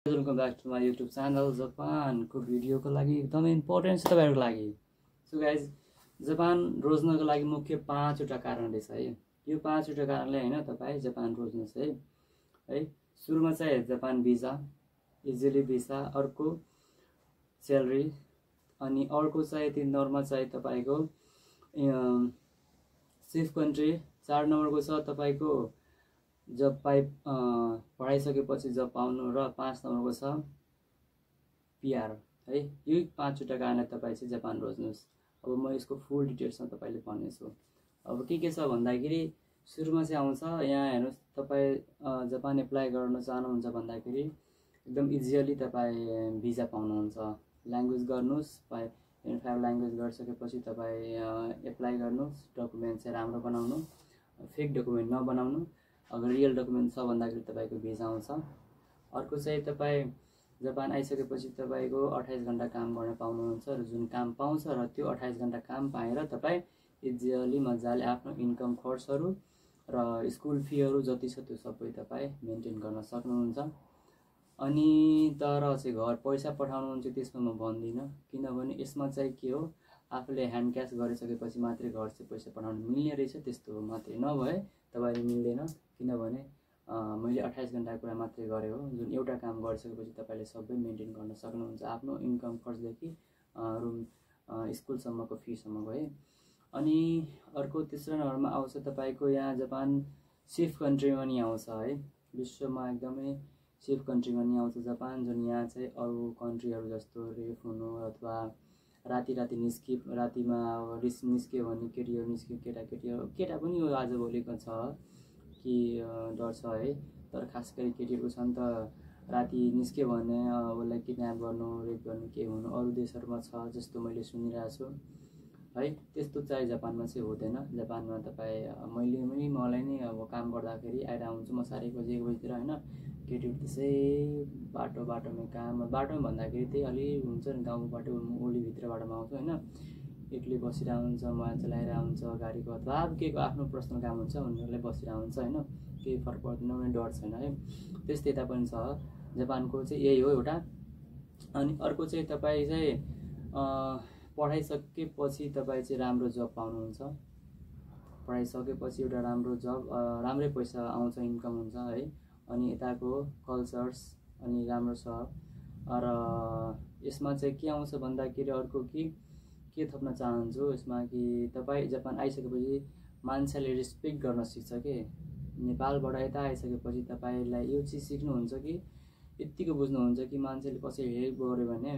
Welcome back to my YouTube channel. जापानको भिडियोको लागि एकदमै इम्पोर्टेन्ट छ तपाईँहरूको लागि। सो गाइज, जापान रोज्नको लागि मुख्य 5वटा कारण रहेछ है। यो 5वटा कारणले होइन तपाईँ जापान रोज्नुहोस् है। सुरुमा चाहिँ जापान भिजा, इजिली भिसा, अर्को स्यालेरी, अनि अर्को चाहिँ 3 नम्बरमा चाहिँ तपाईँको सेफ कन्ट्री, 4 नम्बरको छ तपाईँको जब पढाइसकेपछि जब पाउनु, र 5 नम्बरको छ पिआर है। यही 5वटा कारणले तपाईँ चाहिँ जापान रोज्नुहोस्। अब म यसको फुल डिटेल्समा तपाईँले भन्नेछु। अब के छ भन्दाखेरि सुरुमा चाहिँ आउँछ यहाँ हेर्नुहोस्, तपाईँ जापान एप्लाई गर्न चाहनुहुन्छ भन्दाखेरि एकदम इजिली तपाईँ भिजा पाउनुहुन्छ। ल्याङ्ग्वेज गर्नुहोस्, 5 ल्याङ्ग्वेज गरिसकेपछि तपाईँ एप्लाई गर्नुहोस्। डकुमेन्ट चाहिँ राम्रो बनाउनु, फेक डकुमेन्ट नबनाउनु। अगर रियल डकुमेन्ट छ भन्दाखेरि तपाईँको भिजा आउँछ। अर्को चाहिँ तपाईँ जापान आइसकेपछि तपाईँको 28 घन्टा काम गर्न पाउनुहुन्छ, र जुन काम पाउँछ र त्यो 28 घन्टा काम पाएर तपाईँ इजिली मजाले आफ्नो इन्कम खर्चहरू र स्कुल फीहरू जति छ त्यो सबै तपाईँ मेन्टेन गर्न सक्नुहुन्छ। अनि तर चाहिँ घर पैसा पठाउनुहुन्छ त्यसमा म भन्दिनँ, किनभने यसमा चाहिँ के हो, आफूले ह्यान्ड क्यास गरिसकेपछि मात्रै घर चाहिँ पैसा पठाउनु मिल्ने रहेछ। त्यस्तो मात्रै नभए तपाईँले मिल्दैन, किनभने मैले 28 घन्टाको कुरा मात्रै गरेँ हो। जुन एउटा काम गरिसकेपछि तपाईँले सबै मेन्टेन गर्न सक्नुहुन्छ, आफ्नो इन्कम खर्चदेखि रुम स्कुलसम्मको फीसम्मको है। अनि अर्को तेस्रो नम्बरमा आउँछ तपाईँको यहाँ जापान सेफ कन्ट्रीमा नि आउँछ है। विश्वमा एकदमै सेफ कन्ट्रीमा नि आउँछ जापान, जुन यहाँ चाहिँ अरू कन्ट्रीहरू जस्तो रेप हुनु अथवा राति रातिमा अब निस्क्यो भने केटीहरू निस्क्यो, केटा पनि हो आजभोलिको छ कि डर छ है। तर खास गरी केटीहरू छ नि त, राति निस्क्यो भने उसलाई किडन्याप गर्नु, रेप गर्नु, के हुनु अरू देशहरूमा छ जस्तो मैले सुनिरहेको छु है। त्यस्तो चाहिँ जापानमा चाहिँ हुँदैन। जापानमा तपाईँ मलाई नै अब काम गर्दाखेरि आएर हुन्छु म 4:30 बजी 1 बजीतिर होइन। केटीहरू त्यसै बाटोमा काम, बाटोमा भन्दाखेरि त्यही अलि हुन्छ नि, गाउँको बाटो ओलीभित्र बाटोमा आउँछ होइन। एक्लै बसिरहेको हुन्छ, मोबाइल चलाइरहेको हुन्छ गाडीको, अथवा अब के आफ्नो पर्सनल काम हुन्छ उनीहरूलाई बसिरहेको हुन्छ होइन। केही फरक पर्दैन, उनीहरू डर छैन है। त्यस्तै यता पनि छ। जापानको चाहिँ यही हो एउटा। अनि अर्को चाहिँ तपाईँ चाहिँ पढाइसकेपछि तपाईँ चाहिँ राम्रो जब पाउनुहुन्छ। पढाइसकेपछि एउटा राम्रो जब, राम्रै पैसा आउँछ, इन्कम हुन्छ है। अनि यताको कल्चर्स अनि राम्रो छ। र यसमा चाहिँ के आउँछ भन्दाखेरि अर्को के थप्न चाहन्छु यसमा कि तपाईँ जापान आइसकेपछि मान्छेले रेस्पेक्ट गर्न सिक्छ कि। नेपालबाट यता आइसकेपछि तपाईँलाई यो चिज सिक्नुहुन्छ कि यत्तिको बुझ्नुहुन्छ कि मान्छेले कसैले हेल्प गर्यो भने,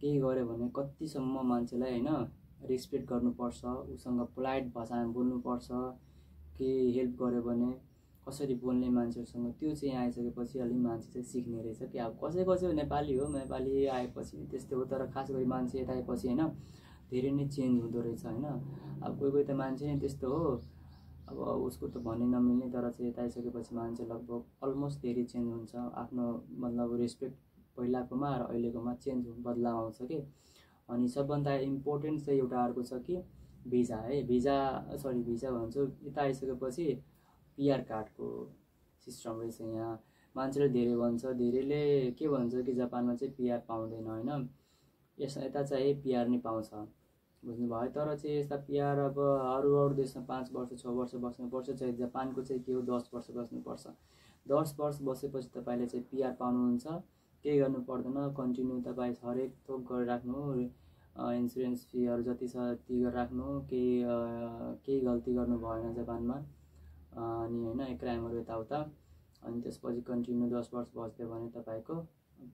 केही गर्यो भने कतिसम्म मान्छेलाई होइन रेस्पेक्ट गर्नुपर्छ, उसँग पोलाइट भाषामा बोल्नुपर्छ। केही हेल्प गर्यो भने कसरी बोल्ने मान्छेहरूसँग, त्यो चाहिँ यहाँ आइसकेपछि अलिक मान्छे चाहिँ सिक्ने रहेछ कि। अब कसै नेपाली हो, नेपाली आएपछि त्यस्तै हो, तर खास गरी मान्छे यता आएपछि होइन धेरै नै चेन्ज हुँदो रहेछ होइन। अब कोही त मान्छे नै त्यस्तो हो, अब उसको त भन्नै नमिल्ने, तर चाहिँ यता आइसकेपछि मान्छे लगभग अलमोस्ट धेरै चेन्ज हुन्छ। आफ्नो मतलब रेस्पेक्ट पहिलाकोमा र अहिलेकोमा चेन्ज बदलाव आउँछ कि। अनि सबभन्दा इम्पोर्टेन्ट चाहिँ एउटा अर्को छ कि भिजा है। भिजा भन्छु, यता आइसकेपछि पिआर कार्डको सिस्टम रहेछ यहाँ। मान्छेले धेरै भन्छ, धेरैले के भन्छ कि जापानमा चाहिँ पिआर पाउँदैन होइन। यता चाहिँ पिआर नै पाउँछ, बुझ्नुभयो। तर चाहिँ यस्ता पिआर अब अरू देशमा 5 वर्ष 6 वर्ष बस्नुपर्छ, चाहिँ जापानको चाहिँ के हो 10 वर्ष बस्नुपर्छ। 10 वर्ष बसेपछि तपाईँले चाहिँ पिआर पाउनुहुन्छ। केही गर्नु पर्दैन, कन्टिन्यू तपाईँ हरेक थोक गरेर राख्नु, इन्सुरेन्स फीहरू जति छ ती गरेर राख्नु। केही गल्ती गर्नु भएन जापानमा अनि होइन क्राइमहरू यताउता। अनि त्यसपछि कन्टिन्यू 10 वर्ष बस्यो भने तपाईँको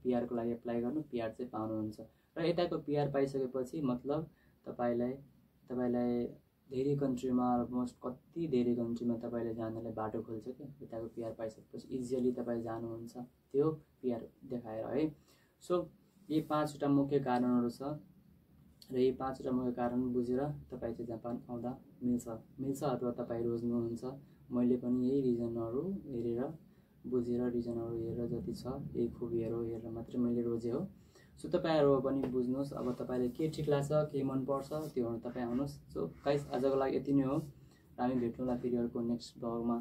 पिआरको लागि एप्लाई गर्नु, पिआर चाहिँ पाउनुहुन्छ। र यताको पिआर पाइसकेपछि मतलब तपाईँलाई धेरै कन्ट्रीमा, अलमोस्ट कति धेरै कन्ट्रीमा तपाईँले जानलाई बाटो खोल्छ कि यताको पिआर पाइसकेपछि इजिली तपाईँ जानुहुन्छ त्यो पिआर देखाएर है। सो यी 5वटा मुख्य कारणहरू छ, र यी 5वटा मुख्य कारण बुझेर तपाईँ चाहिँ जापान आउँदा मिल्छ अथवा तपाईँ रोज्नुहुन्छ। मैले पनि यही रिजनहरू हेरेर बुझेर, रिजनहरू हेरेर जति छ यही खुबीहरू हेरेर मात्रै मैले रोजेँ हो। सो तपाईँहरू पनि बुझ्नुहोस्। अब तपाईँले के ठिक लाग्छ, के मनपर्छ त्योहरू तपाईँ आउनुहोस्। सो गाइस, आजको लागि यति नै हो। हामी भेट्नुला फेरि अर्को नेक्स्ट ब्लगमा।